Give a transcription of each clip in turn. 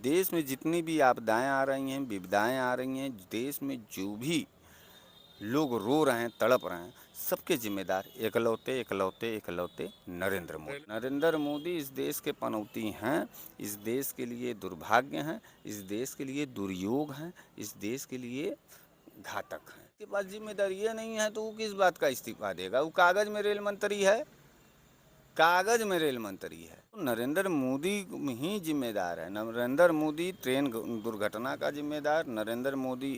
देश में जितनी भी आपदाएं आ रही हैं, विपदाएं आ रही हैं, देश में जो भी लोग रो रहे हैं, तड़प रहे हैं, सबके जिम्मेदार एकलौते एकलौते एकलौते नरेंद्र मोदी। नरेंद्र मोदी इस देश के पनौती हैं, इस देश के लिए दुर्भाग्य हैं, इस देश के लिए दुर्योग हैं, इस देश के लिए घातक हैं। उसके पास जिम्मेदारी ये नहीं है तो वो किस बात का इस्तीफा देगा? वो कागज में रेल मंत्री है, कागज में रेल मंत्री है। नरेंद्र मोदी ही जिम्मेदार है। नरेंद्र मोदी ट्रेन दुर्घटना का जिम्मेदार, नरेंद्र मोदी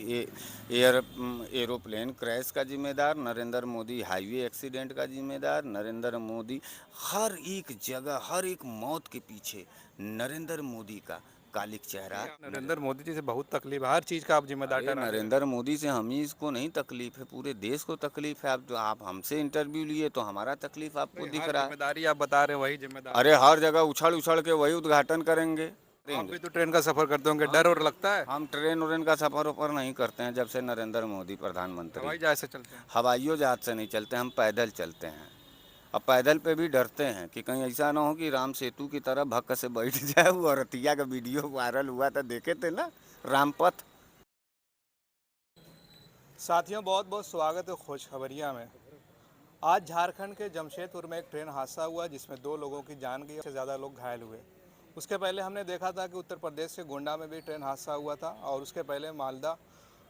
एरोप्लेन क्रैश का जिम्मेदार, नरेंद्र मोदी हाईवे एक्सीडेंट का जिम्मेदार, नरेंद्र मोदी हर एक जगह, हर एक मौत के पीछे नरेंद्र मोदी का कालिक चेहरा। नरेंद्र मोदी जी से बहुत तकलीफ है, हर चीज का आप जिम्मेदार अरे ठहराते हैं। नरेंद्र मोदी से हम ही इसको नहीं तकलीफ है, पूरे देश को तकलीफ है। आप हमसे इंटरव्यू लिए तो हमारा तकलीफ आपको दिख हर रहा है। जिम्मेदारी आप बता रहे हैं, वही जिम्मेदार। अरे हर जगह उछल उछल के वही उद्घाटन करेंगे। आप भी तो ट्रेन का सफर करते होंगे, डर और लगता है? हम ट्रेन व्रेन का सफर ऊपर नहीं करते हैं जब से नरेंद्र मोदी प्रधानमंत्री। हवाई जहाज से चलते हैं? हवाइयों जहाज से नहीं चलते, हम पैदल चलते हैं। अब पैदल पे भी डरते हैं कि कहीं ऐसा ना हो कि राम सेतु की तरह भक्क से बैठ जाए। वो औरतिया का वीडियो वायरल हुआ था, देखे थे ना, रामपथ। साथियों, बहुत बहुत स्वागत है खुशखबरिया में। आज झारखंड के जमशेदपुर में एक ट्रेन हादसा हुआ जिसमें 2 लोगों की जान गई, से ज़्यादा लोग घायल हुए। उसके पहले हमने देखा था कि उत्तर प्रदेश के गोंडा में भी ट्रेन हादसा हुआ था, और उसके पहले मालदा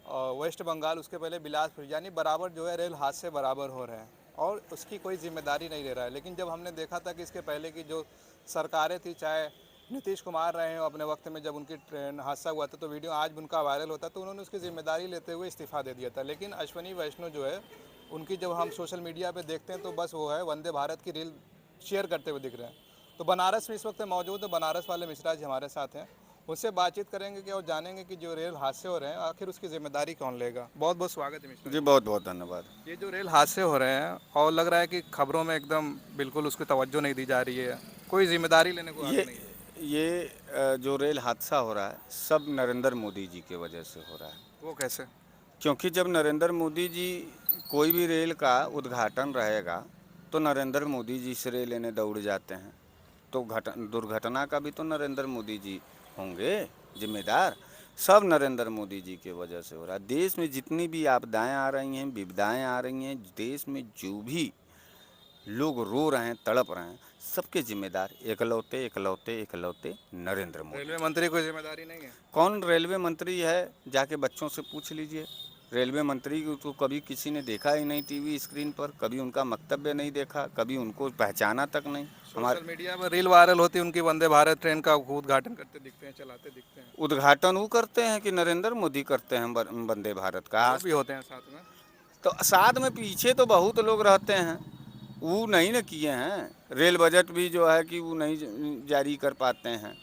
और वेस्ट बंगाल, उसके पहले बिलासपुर, यानी बराबर जो है रेल हादसे बराबर हो रहे हैं और उसकी कोई जिम्मेदारी नहीं ले रहा है। लेकिन जब हमने देखा था कि इसके पहले की जो सरकारें थी, चाहे नीतीश कुमार रहे हो अपने वक्त में, जब उनकी ट्रेन हादसा हुआ था तो वीडियो आज उनका वायरल होता, तो उन्होंने उसकी जिम्मेदारी लेते हुए इस्तीफा दे दिया था। लेकिन अश्विनी वैष्णव जो है, उनकी जब हम सोशल मीडिया पे देखते हैं तो बस वो है वंदे भारत की रील शेयर करते हुए दिख रहे हैं। तो बनारस में इस वक्त मौजूद है, बनारस वाले मिश्रा जी हमारे साथ हैं, उससे बातचीत करेंगे कि और जानेंगे कि जो रेल हादसे हो रहे हैं आखिर उसकी जिम्मेदारी कौन लेगा। बहुत बहुत स्वागत है मिश्रा जी बहुत बहुत धन्यवाद। जी। ये जो रेल हादसे हो रहे हैं और लग रहा है कि खबरों में एकदम बिल्कुल उसकी तवज्जो नहीं दी जा रही है, कोई जिम्मेदारी लेने को आगे ये नहीं है। जो रेल हादसा हो रहा है सब नरेंद्र मोदी जी की वजह से हो रहा है। वो कैसे? क्योंकि जब नरेंद्र मोदी जी कोई भी रेल का उद्घाटन रहेगा तो नरेंद्र मोदी जी श्रेय लेने दौड़ जाते हैं। तो दुर्घटना का भी तो नरेंद्र मोदी जी होंगे जिम्मेदार। सब नरेंद्र मोदी जी की वजह से हो रहा है। देश में जितनी भी आपदाएं आ रही हैं, विपदाएं आ रही हैं, देश में जो भी लोग रो रहे हैं, तड़प रहे हैं, सबके जिम्मेदार एकलौते एकलौते एकलौते नरेंद्र मोदी। रेलवे मंत्री कोई जिम्मेदारी नहीं है? कौन रेलवे मंत्री है? जाके बच्चों से पूछ लीजिए। रेलवे मंत्री को तो कभी किसी ने देखा ही नहीं टीवी स्क्रीन पर, कभी उनका वक्तव्य नहीं देखा, कभी उनको पहचाना तक नहीं। सोशल मीडिया पर रील वायरल होती है उनकी, वंदे भारत ट्रेन का उद्घाटन करते दिखते हैं, चलाते दिखते हैं। उद्घाटन वो करते हैं कि नरेंद्र मोदी करते हैं वंदे भारत का? वो भी होते हैं साथ में? तो साथ में पीछे तो बहुत लोग रहते हैं, वो नहीं न किए हैं। रेल बजट भी जो है कि वो नहीं जारी कर पाते हैं,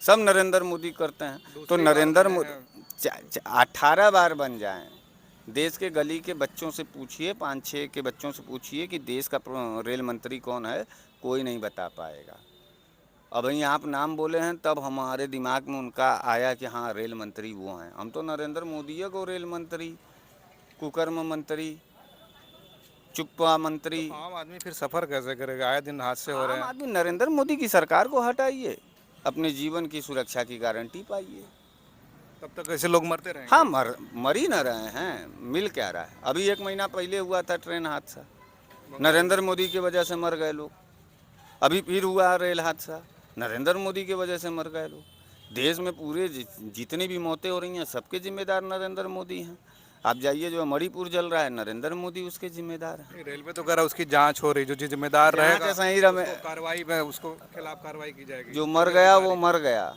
सब नरेंद्र मोदी करते हैं। तो दूसरी बार नरेंद्र बने हैं। मोदी 18 बार बन जाएं। देश के गली के बच्चों से पूछिए, 5-6 के बच्चों से पूछिए कि देश का रेल मंत्री कौन है, कोई नहीं बता पाएगा। अब ही आप नाम बोले हैं तब हमारे दिमाग में उनका आया कि हाँ रेल मंत्री वो हैं। हम तो नरेंद्र मोदी को रेल मंत्री, कुकर्म मंत्री, चुप्पा मंत्री। तो आम आदमी फिर सफर कैसे करेगा? आए दिन हादसे हो रहे आम हैं। आदमी नरेंद्र मोदी की सरकार को हटाइए, अपने जीवन की सुरक्षा की गारंटी पाइए। तब तक ऐसे लोग मरते हाँ, रहेंगे। मर ही न रहे हैं, मिल क्या रहा है? अभी 1 महीना पहले हुआ था ट्रेन हादसा, बंगाल नरेंद्र मोदी की वजह से मर गए लोग। अभी फिर हुआ रेल हादसा, नरेंद्र मोदी की वजह से मर गए लोग। देश में पूरे जितनी भी मौतें हो रही हैं सबके जिम्मेदार नरेंद्र मोदी हैं। आप जाइए, जो मणिपुर जल रहा है, नरेंद्र मोदी उसके जिम्मेदार हैं। में रेलवे तो कह रहा है उसकी जांच हो रही, जो जिम्मेदार जांच रहेगा सही रहे, उसको कार्रवाई में, उसको खिलाफ कार्रवाई की जाएगी। जो जो मर भी गया वो अधिकारी। मर गया।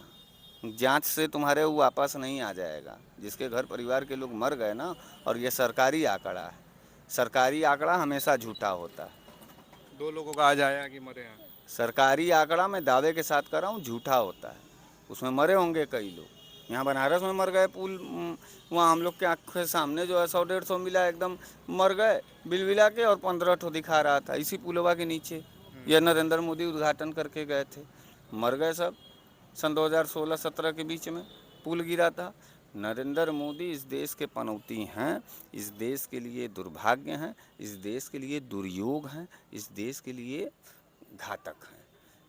जांच से तुम्हारे वो वापस नहीं आ जाएगा। जिसके घर परिवार के लोग मर गए ना, और ये सरकारी आंकड़ा है, सरकारी आंकड़ा हमेशा झूठा होता है। 2 लोगों का आज आया कि मरे हैं। सरकारी आंकड़ा मैं दावे के साथ कर रहा हूँ झूठा होता है, उसमें मरे होंगे कई लोग। यहाँ बनारस में मर गए, पुल वहाँ हम लोग के आँख के सामने जो है 100-150 मिला, एकदम मर गए बिलबिला के, और 15 ठो दिखा रहा था इसी पुलवा के नीचे। यह नरेंद्र मोदी उद्घाटन करके गए थे, मर गए सब। सन 2016-17 के बीच में पुल गिरा था। नरेंद्र मोदी इस देश के पनौती हैं, इस देश के लिए दुर्भाग्य हैं, इस देश के लिए दुर्योग हैं, इस देश के लिए घातक हैं।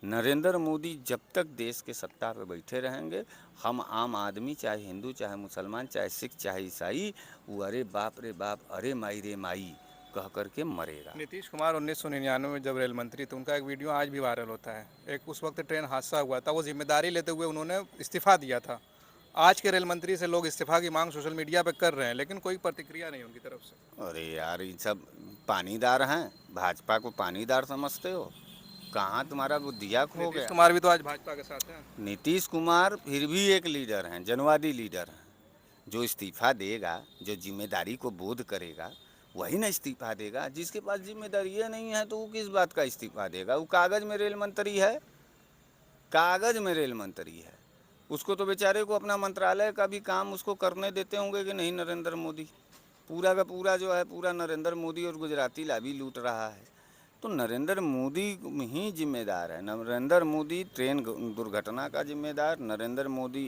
नरेंद्र मोदी जब तक देश के सत्ता पे बैठे रहेंगे, हम आम आदमी, चाहे हिंदू, चाहे मुसलमान, चाहे सिख, चाहे ईसाई, वो अरे बाप रे बाप, अरे माई रे माई कह करके मरेगा। नीतीश कुमार 1999 में जब रेल मंत्री थे, उनका एक वीडियो आज भी वायरल होता है। एक उस वक्त ट्रेन हादसा हुआ था, वो जिम्मेदारी लेते हुए उन्होंने इस्तीफा दिया था। आज के रेल मंत्री से लोग इस्तीफा की मांग सोशल मीडिया पे कर रहे हैं, लेकिन कोई प्रतिक्रिया नहीं उनकी तरफ से। अरे यार, ये सब पानीदार हैं, भाजपा को पानीदार समझते हो? कहाँ तुम्हारा बुद्धिया खो नीतीश गया? कुमार भी तो आज भाजपा के साथ हैं। नीतीश कुमार फिर भी एक लीडर हैं, जनवादी लीडर हैं। जो इस्तीफा देगा, जो जिम्मेदारी को बोध करेगा, वही ना इस्तीफा देगा। जिसके पास जिम्मेदारी नहीं है तो वो किस बात का इस्तीफा देगा? वो कागज में रेल मंत्री है, कागज में रेल मंत्री है। उसको तो बेचारे को अपना मंत्रालय का भी काम उसको करने देते होंगे कि नहीं? नरेंद्र मोदी पूरा का पूरा जो है, पूरा नरेंद्र मोदी और गुजराती लाभी लूट रहा है। तो नरेंद्र मोदी ही जिम्मेदार है। नरेंद्र मोदी ट्रेन दुर्घटना का जिम्मेदार, नरेंद्र मोदी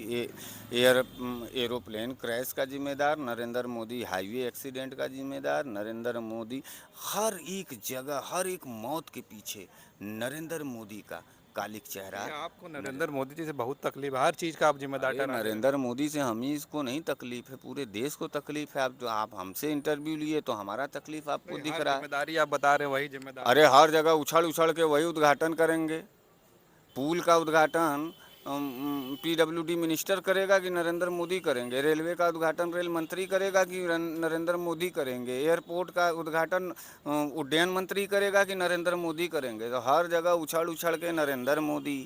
एरोप्लेन क्रैश का जिम्मेदार, नरेंद्र मोदी हाईवे एक्सीडेंट का जिम्मेदार, नरेंद्र मोदी हर एक जगह, हर एक मौत के पीछे नरेंद्र मोदी का कालिक चेहरा। आपको नरेंद्र मोदी जी से बहुत तकलीफ है, हर चीज़ का आप जिम्मेदार अरे ठहराते हैं। नरेंद्र मोदी से हम ही इसको नहीं तकलीफ है, पूरे देश को तकलीफ है। आप हमसे इंटरव्यू लिए तो हमारा तकलीफ आपको दिख हर रहा है। जिम्मेदारी आप बता रहे हैं, वही जिम्मेदार। अरे हर जगह उछल उछल के वही उद्घाटन करेंगे। पुल का उद्घाटन पीडब्ल्यूडी मिनिस्टर करेगा कि नरेंद्र मोदी करेंगे? रेलवे का उद्घाटन रेल मंत्री करेगा कि नरेंद्र मोदी करेंगे? एयरपोर्ट का उद्घाटन उड्डयन मंत्री करेगा कि नरेंद्र मोदी करेंगे? तो हर जगह उछल उछल के नरेंद्र मोदी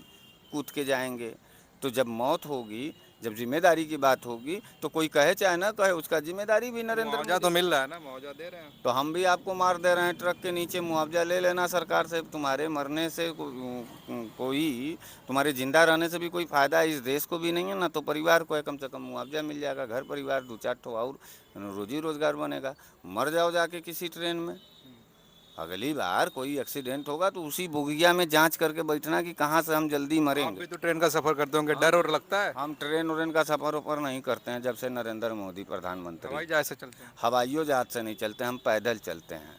कूद के जाएंगे। तो जब मौत होगी, जब जिम्मेदारी की बात होगी, तो कोई कहे चाहे ना कहे, उसका जिम्मेदारी भी नरेंद्र मुआवजा तो मिल रहा है ना, मुआवजा दे रहे हैं। तो हम भी आपको मार दे रहे हैं ट्रक के नीचे, मुआवजा ले लेना सरकार से। तुम्हारे मरने से कोई, तुम्हारे जिंदा रहने से भी कोई फ़ायदा इस देश को भी नहीं है ना। तो परिवार को है, कम से कम मुआवजा मिल जाएगा, घर परिवार 2-4 ठो और रोजी रोजगार बनेगा। मर जाओ जाके किसी ट्रेन में, अगली बार कोई एक्सीडेंट होगा तो उसी बोगिया में जांच करके बैठना कि कहाँ से हम जल्दी आप मरेंगे। भी तो ट्रेन का सफ़र करते होंगे, डर और लगता है? हम ट्रेन व्रेन का सफ़र ऊपर नहीं करते हैं जब से नरेंद्र मोदी प्रधानमंत्री। हवाई जहाज से चलते हैं। हवाइयों जहाज से नहीं चलते, हम पैदल चलते हैं।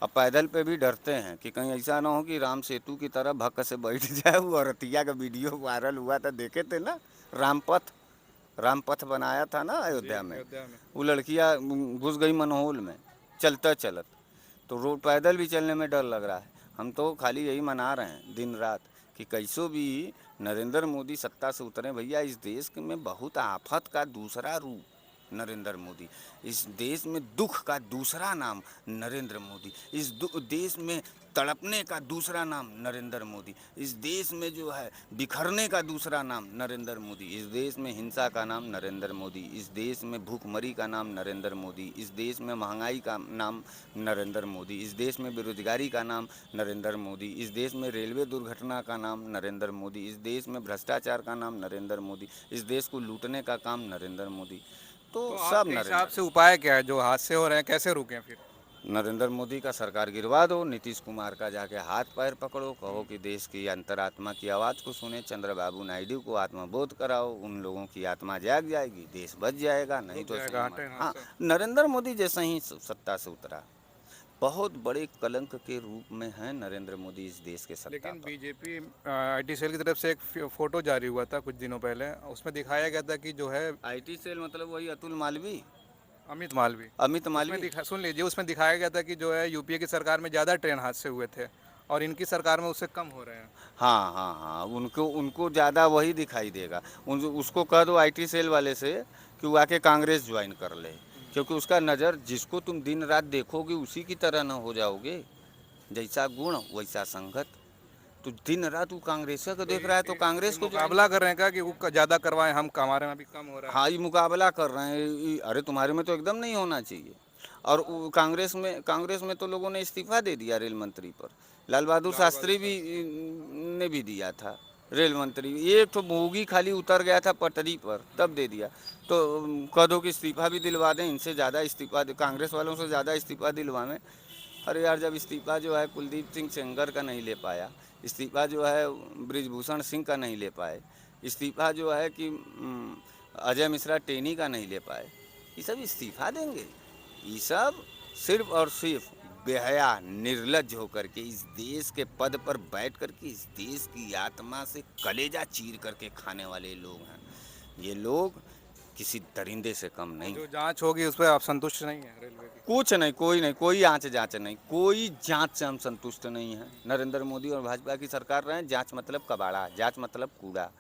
अब पैदल पे भी डरते हैं कि कहीं ऐसा ना हो कि राम सेतु की तरह भक्क से बैठ जाए। वो औरतिया का वीडियो वायरल हुआ था, देखे थे ना? रामपथ बनाया था ना अयोध्या में। वो लड़कियां घुस गई मनहोल में चलता चलत। तो रोड पैदल भी चलने में डर लग रहा है। हम तो खाली यही मना रहे हैं दिन रात कि कैसो भी नरेंद्र मोदी सत्ता से उतरे। भैया, इस देश में बहुत आफत का दूसरा रूप नरेंद्र मोदी, इस देश में दुख का दूसरा नाम नरेंद्र मोदी, इस देश में तड़पने का दूसरा नाम नरेंद्र मोदी, इस देश में जो है बिखरने का दूसरा नाम नरेंद्र मोदी, इस देश में हिंसा का नाम नरेंद्र मोदी, इस देश में भूखमरी का नाम नरेंद्र मोदी, इस देश में महंगाई का नाम नरेंद्र मोदी, इस देश में बेरोजगारी का नाम नरेंद्र मोदी, इस देश में रेलवे दुर्घटना का नाम नरेंद्र मोदी, इस देश में भ्रष्टाचार का नाम नरेंद्र मोदी, इस देश को लूटने का काम नरेंद्र मोदी। तो सब आपके हिसाब से उपाय क्या है? जो हादसे हो रहे हैं कैसे रुकें फिर? नरेंद्र मोदी का सरकार गिरवा दो, नीतीश कुमार का जाके हाथ पैर पकड़ो, कहो कि देश की अंतरात्मा की आवाज़ को सुने, चंद्रबाबू नायडू को आत्मबोध कराओ, उन लोगों की आत्मा जाग जाएगी, देश बच जाएगा। नहीं तो हाँ, नरेंद्र मोदी जैसा ही सत्ता से उतरा, बहुत बड़े कलंक के रूप में है नरेंद्र मोदी इस देश के सत्ता लेकिन पर। बीजेपी आईटी सेल की तरफ से एक फोटो जारी हुआ था कुछ दिनों पहले, उसमें दिखाया गया था कि जो है आईटी सेल मतलब वही अतुल मालवी, अमित मालवी। अमित मालवी। सुन लीजिए, उसमें दिखाया गया था कि जो है यूपीए की सरकार में ज़्यादा ट्रेन हादसे हुए थे और इनकी सरकार में उससे कम हो रहे हैं। हाँ हाँ हाँ, उनको ज़्यादा वही दिखाई देगा। उसको कह दो आईटी सेल वाले से कि वो आके कांग्रेस ज्वाइन कर ले, क्योंकि उसका नज़र, जिसको तुम दिन रात देखोगे उसी की तरह ना हो जाओगे। जैसा गुण वैसा संगत। तो दिन रात वो कांग्रेस को देख रहा है तो कांग्रेस को मुकाबला कर रहे हैं क्या कि वो ज़्यादा करवाएं, हम हमारे में अभी कम हो रहा है? हाँ, ये मुकाबला कर रहे हैं। अरे तुम्हारे में तो एकदम नहीं होना चाहिए। और कांग्रेस में तो लोगों ने इस्तीफा दे दिया रेल मंत्री पर। लाल बहादुर शास्त्री भी ने भी दिया था रेल मंत्री। एक तो बोगी खाली उतर गया था पटरी पर, तब दे दिया। तो कह दो कि इस्तीफा भी दिलवा दें, इनसे ज़्यादा इस्तीफा, कांग्रेस वालों से ज़्यादा इस्तीफा दिलवाएं। अरे यार, जब इस्तीफा जो है कुलदीप सिंह सेंगर का नहीं ले पाया, इस्तीफा जो है ब्रिजभूषण सिंह का नहीं ले पाए, इस्तीफा जो है कि अजय मिश्रा टेनी का नहीं ले पाए, ये सब इस्तीफा देंगे? ये सब सिर्फ और सिर्फ बेहया निर्लज्ज होकर के इस देश के पद पर बैठ करके इस देश की आत्मा से कलेजा चीर करके खाने वाले लोग हैं। ये लोग किसी दरिंदे से कम नहीं। जो जांच होगी उस पर आप संतुष्ट नहीं है रेलवे की? कुछ नहीं, कोई नहीं, कोई आँच जांच नहीं, कोई जांच से हम संतुष्ट नहीं हैं। नरेंद्र मोदी और भाजपा की सरकार रहे, जांच मतलब कबाड़ा, जांच मतलब कूड़ा।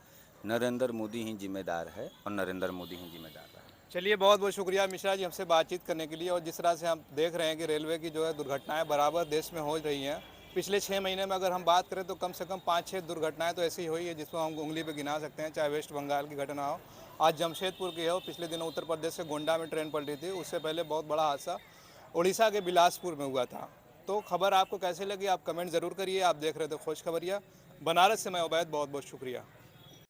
नरेंद्र मोदी ही जिम्मेदार है और नरेंद्र मोदी ही जिम्मेदार है। चलिए, बहुत बहुत शुक्रिया मिश्रा जी हमसे बातचीत करने के लिए। और जिस तरह से हम देख रहे हैं कि रेलवे की जो है दुर्घटनाएं बराबर देश में हो रही हैं। पिछले 6 महीने में अगर हम बात करें तो कम से कम 5-6 दुर्घटनाएं तो ऐसी हुई है जिसको हम उंगली पे गिना सकते हैं, चाहे वेस्ट बंगाल की घटना हो, आज जमशेदपुर की हो, पिछले दिनों उत्तर प्रदेश से गोंडा में ट्रेन पलटी थी, उससे पहले बहुत बड़ा हादसा उड़ीसा के बिलासपुर में हुआ था। तो खबर आपको कैसे लगी आप कमेंट ज़रूर करिए। आप देख रहे थे खोज खबरिया। बनारस से मैं उबैद, बहुत बहुत शुक्रिया।